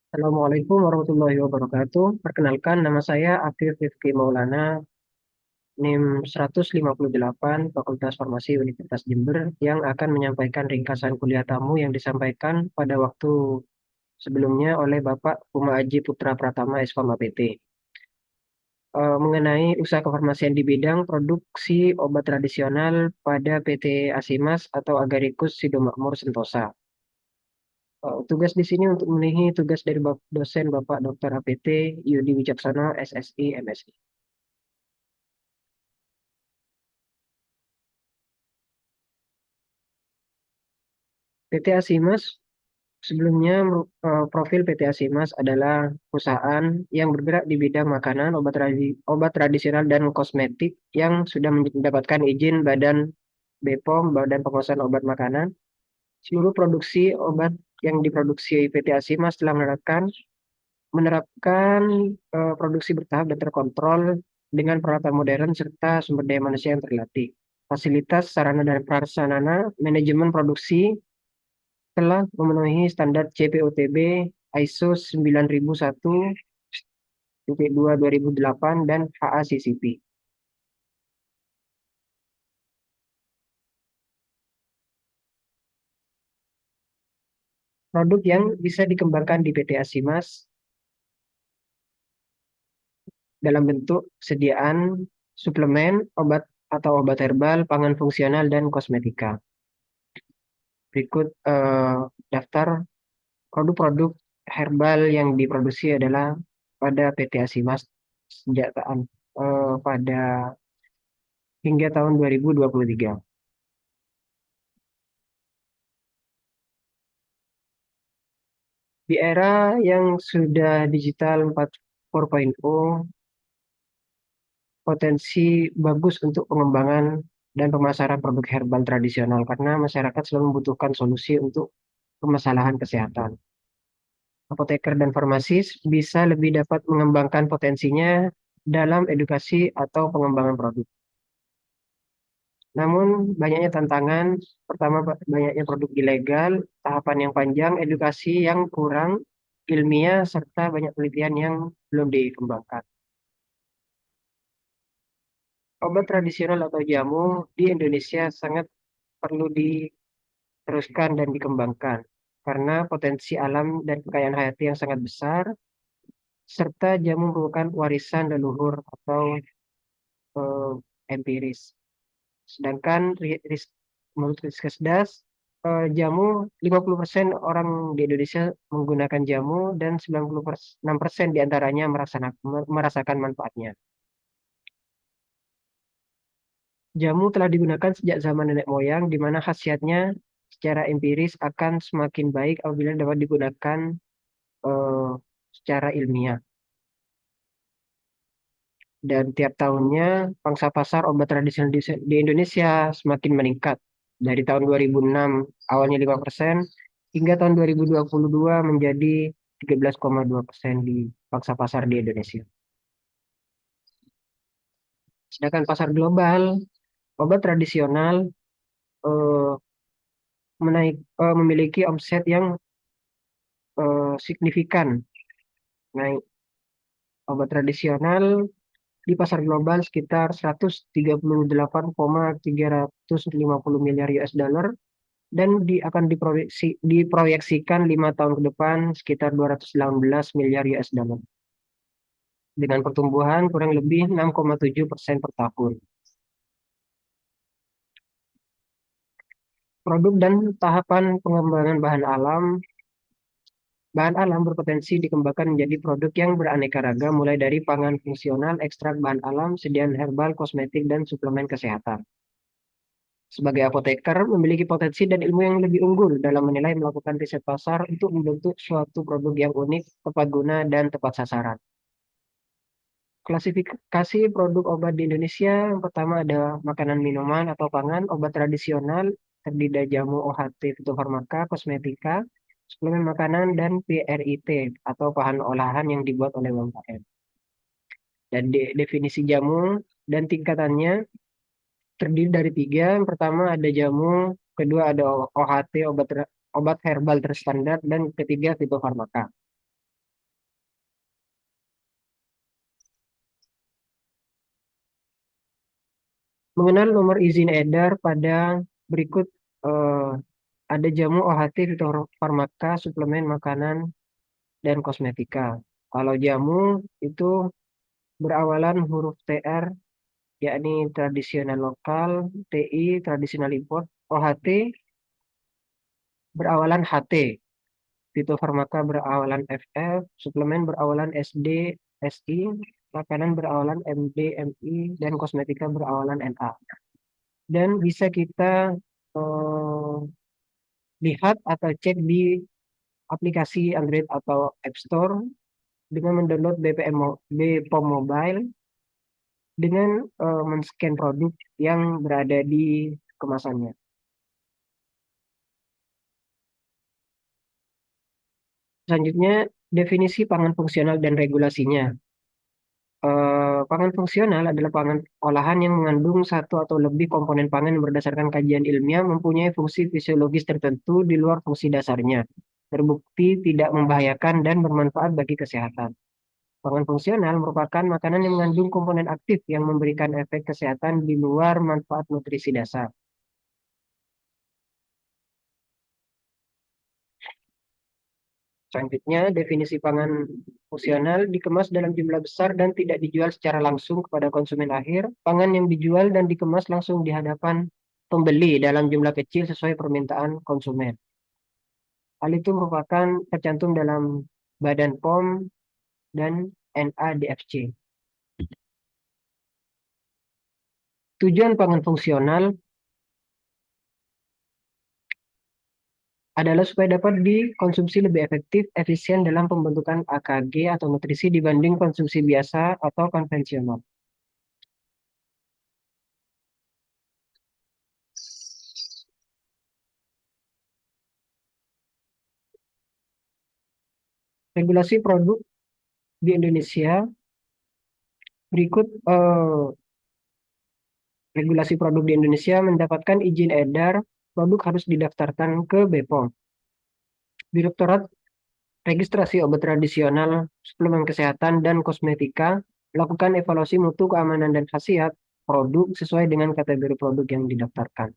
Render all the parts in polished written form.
Assalamualaikum warahmatullahi wabarakatuh. Perkenalkan, nama saya Afif Rifki Maulana, NIM 158, Fakultas Farmasi Universitas Jember, yang akan menyampaikan ringkasan kuliah tamu yang disampaikan pada waktu sebelumnya oleh Bapak Kuma Aji Putra Pratama SFAMA PT, mengenai usaha kefarmasian di bidang produksi obat tradisional pada PT Asimas atau Agaricus Sidomakmur Sentosa. Tugas di sini untuk memenuhi tugas dari dosen Bapak Dr. APT Yudi Wicaksono, SSI, MSI. PT Asimas sebelumnya profil PT Asimas adalah perusahaan yang bergerak di bidang makanan, obat tradisional dan kosmetik yang sudah mendapatkan izin Badan BPOM, Badan Pengawasan Obat Makanan. Seluruh produksi obat yang diproduksi PT Asimas telah menerapkan produksi bertahap dan terkontrol dengan peralatan modern serta sumber daya manusia yang terlatih. Fasilitas, sarana dan prasarana manajemen produksi telah memenuhi standar CPOTB ISO 9001-2 2008 dan HACCP. Produk yang bisa dikembangkan di PT Asimas dalam bentuk sediaan suplemen, obat atau obat herbal, pangan fungsional, dan kosmetika. Berikut daftar produk-produk herbal yang diproduksi adalah pada PT Asimas sejak pada hingga tahun 2023. Di era yang sudah digital 4.0, potensi bagus untuk pengembangan dan pemasaran produk herbal tradisional karena masyarakat selalu membutuhkan solusi untuk permasalahan kesehatan. Apoteker dan farmasis bisa lebih dapat mengembangkan potensinya dalam edukasi atau pengembangan produk. Namun, banyaknya tantangan, pertama banyaknya produk ilegal, tahapan yang panjang, edukasi yang kurang ilmiah, serta banyak penelitian yang belum dikembangkan. Obat tradisional atau jamu di Indonesia sangat perlu diteruskan dan dikembangkan karena potensi alam dan kekayaan hayati yang sangat besar, serta jamu merupakan warisan leluhur atau eh, empiris. Sedangkan menurut Riskesdas, jamu 50% orang di Indonesia menggunakan jamu dan 96% diantaranya merasakan manfaatnya. Jamu telah digunakan sejak zaman nenek moyang, di mana khasiatnya secara empiris akan semakin baik apabila dapat digunakan eh, secara ilmiah. Dan tiap tahunnya pangsa pasar obat tradisional di Indonesia semakin meningkat. Dari tahun 2006 awalnya 5% hingga tahun 2022 menjadi 13,2% di pangsa pasar di Indonesia. Sedangkan pasar global obat tradisional eh, memiliki omset yang signifikan naik. Obat tradisional di pasar global sekitar 138,350 miliar US dollar dan akan diproyeksikan 5 tahun ke depan sekitar 218 miliar US dollar dengan pertumbuhan kurang lebih 6,7% per tahun. Produk dan tahapan pengembangan bahan alam berpotensi dikembangkan menjadi produk yang beraneka ragam mulai dari pangan fungsional, ekstrak bahan alam, sediaan herbal, kosmetik, dan suplemen kesehatan. Sebagai apoteker, memiliki potensi dan ilmu yang lebih unggul dalam menilai melakukan riset pasar untuk membentuk suatu produk yang unik, tepat guna, dan tepat sasaran. Klasifikasi produk obat di Indonesia, yang pertama ada makanan minuman atau pangan, obat tradisional, terdiri dari jamu, OHT, fitofarmaka, kosmetika, suplemen makanan, dan PRIT atau bahan olahan yang dibuat oleh UMKM. Dan definisi jamu dan tingkatannya terdiri dari tiga. Yang pertama ada jamu, kedua ada OHT, obat herbal terstandar, dan ketiga fitofarmaka. Mengenal nomor izin edar pada berikut eh, ada jamu OHT fitofarmaka, suplemen makanan, dan kosmetika. Kalau jamu itu berawalan huruf TR, yakni tradisional lokal, TI tradisional import, OHT berawalan HT, fitofarmaka berawalan FF, suplemen berawalan SD, SI, makanan berawalan MD, MI, dan kosmetika berawalan NA. Dan bisa kita eh, lihat atau cek di aplikasi Android atau App Store dengan mendownload BPOM Mobile dengan men-scan produk yang berada di kemasannya. Selanjutnya, definisi pangan fungsional dan regulasinya. Pangan fungsional adalah pangan olahan yang mengandung satu atau lebih komponen pangan yang berdasarkan kajian ilmiah mempunyai fungsi fisiologis tertentu di luar fungsi dasarnya, terbukti tidak membahayakan dan bermanfaat bagi kesehatan. Pangan fungsional merupakan makanan yang mengandung komponen aktif yang memberikan efek kesehatan di luar manfaat nutrisi dasar. Selanjutnya, definisi pangan fungsional dikemas dalam jumlah besar dan tidak dijual secara langsung kepada konsumen akhir. Pangan yang dijual dan dikemas langsung di hadapan pembeli dalam jumlah kecil sesuai permintaan konsumen. Hal itu merupakan tercantum dalam Badan POM dan NADFC. Tujuan pangan fungsional adalah supaya dapat dikonsumsi lebih efektif, efisien dalam pembentukan AKG atau nutrisi dibanding konsumsi biasa atau konvensional. Regulasi produk di Indonesia berikut regulasi produk di Indonesia mendapatkan izin edar, produk harus didaftarkan ke BPOM. Direktorat Registrasi Obat Tradisional, Suplemen Kesehatan, dan Kosmetika melakukan evaluasi mutu keamanan dan khasiat produk sesuai dengan kategori produk yang didaftarkan.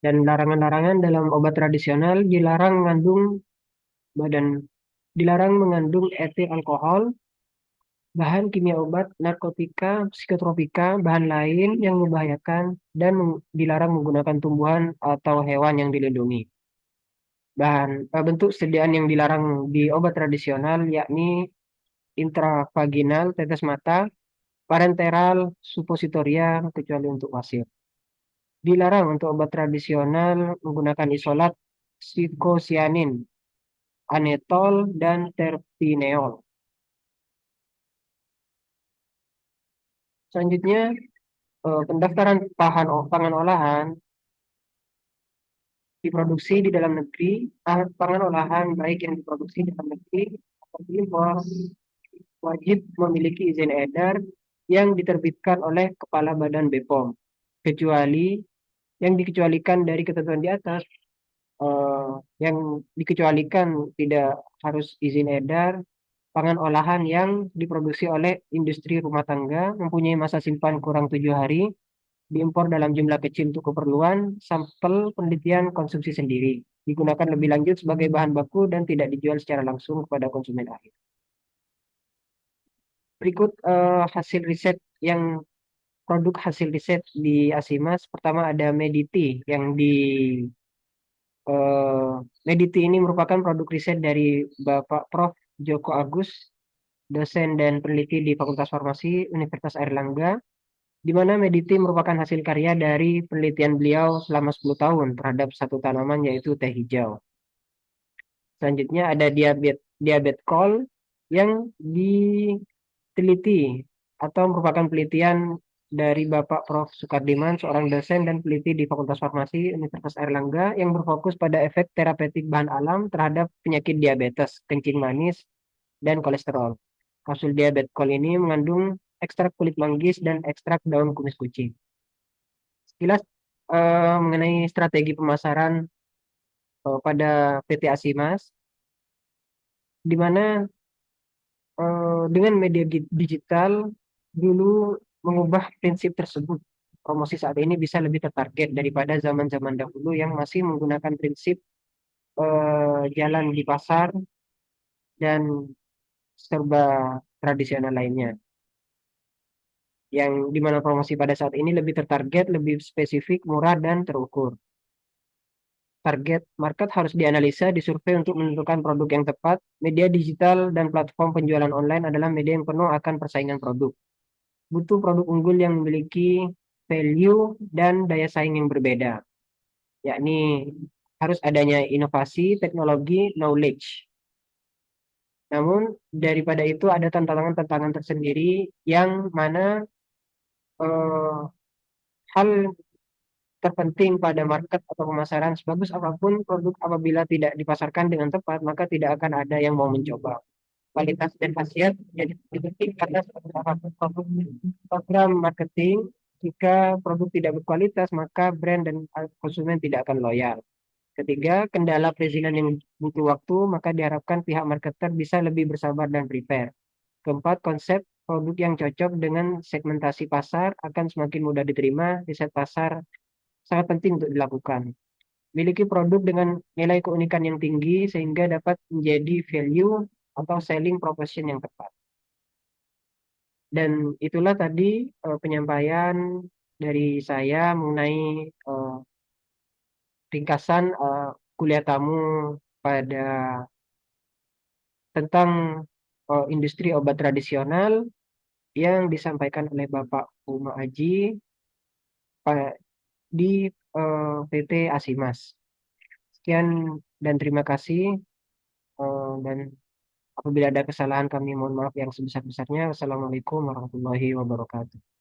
Dan larangan-larangan dalam obat tradisional badan dilarang mengandung etil alkohol, bahan kimia obat, narkotika, psikotropika, bahan lain yang membahayakan, dan dilarang menggunakan tumbuhan atau hewan yang dilindungi. Bentuk sediaan yang dilarang di obat tradisional yakni intravaginal, tetes mata, parenteral, supositoria, kecuali untuk pasir. Dilarang untuk obat tradisional menggunakan isolat psikosianin, anetol, dan terpineol. Selanjutnya, pendaftaran pangan olahan diproduksi di dalam negeri, pangan olahan baik yang diproduksi di dalam negeri atau diimpor wajib memiliki izin edar yang diterbitkan oleh Kepala Badan BPOM, kecuali yang dikecualikan dari ketentuan di atas, eh, yang dikecualikan tidak harus izin edar, pangan olahan yang diproduksi oleh industri rumah tangga mempunyai masa simpan kurang 7 hari, diimpor dalam jumlah kecil untuk keperluan sampel penelitian konsumsi sendiri, digunakan lebih lanjut sebagai bahan baku dan tidak dijual secara langsung kepada konsumen akhir. Berikut hasil riset yang produk hasil riset di Asimas. Pertama ada Mediti yang eh, Mediti ini merupakan produk riset dari Bapak Prof. Joko Agus, dosen dan peneliti di Fakultas Farmasi Universitas Airlangga, di mana Mediti merupakan hasil karya dari penelitian beliau selama 10 tahun terhadap satu tanaman yaitu teh hijau. Selanjutnya ada diabetes kol yang diteliti atau merupakan penelitian dari Bapak Prof. Sukardiman, seorang dosen dan peneliti di Fakultas Farmasi Universitas Airlangga yang berfokus pada efek terapeutik bahan alam terhadap penyakit diabetes, kencing manis, dan kolesterol. Kapsul diabetes kol ini mengandung ekstrak kulit manggis, dan ekstrak daun kumis kucing. Sekilas mengenai strategi pemasaran pada PT Asimas, di mana dengan media digital dulu mengubah prinsip tersebut. Promosi saat ini bisa lebih tertarget daripada zaman-zaman dahulu yang masih menggunakan prinsip jalan di pasar dan serba tradisional lainnya. Yang dimana promosi pada saat ini lebih tertarget, lebih spesifik, murah, dan terukur. Target market harus dianalisa, disurvei untuk menentukan produk yang tepat. Media digital dan platform penjualan online adalah media yang penuh akan persaingan produk. Butuh produk unggul yang memiliki value dan daya saing yang berbeda, yakni harus adanya inovasi, teknologi, knowledge. Namun daripada itu ada tantangan-tantangan tersendiri yang mana eh, hal terpenting pada market atau pemasaran sebagus apapun produk apabila tidak dipasarkan dengan tepat maka tidak akan ada yang mau mencoba. Kualitas dan khasiat jadi penting karena apapun program marketing jika produk tidak berkualitas maka brand dan konsumen tidak akan loyal. Ketiga, kendala perizinan yang butuh waktu, maka diharapkan pihak marketer bisa lebih bersabar dan prepare. Keempat, konsep produk yang cocok dengan segmentasi pasar akan semakin mudah diterima. Riset pasar sangat penting untuk dilakukan. Miliki produk dengan nilai keunikan yang tinggi sehingga dapat menjadi value atau selling proposition yang tepat. Dan itulah tadi penyampaian dari saya mengenai eh, ringkasan kuliah tamu pada tentang industri obat tradisional yang disampaikan oleh Bapak Uma Aji di PT Asimas. Sekian dan terima kasih dan apabila ada kesalahan kami mohon maaf yang sebesar-besarnya. Wassalamualaikum warahmatullahi wabarakatuh.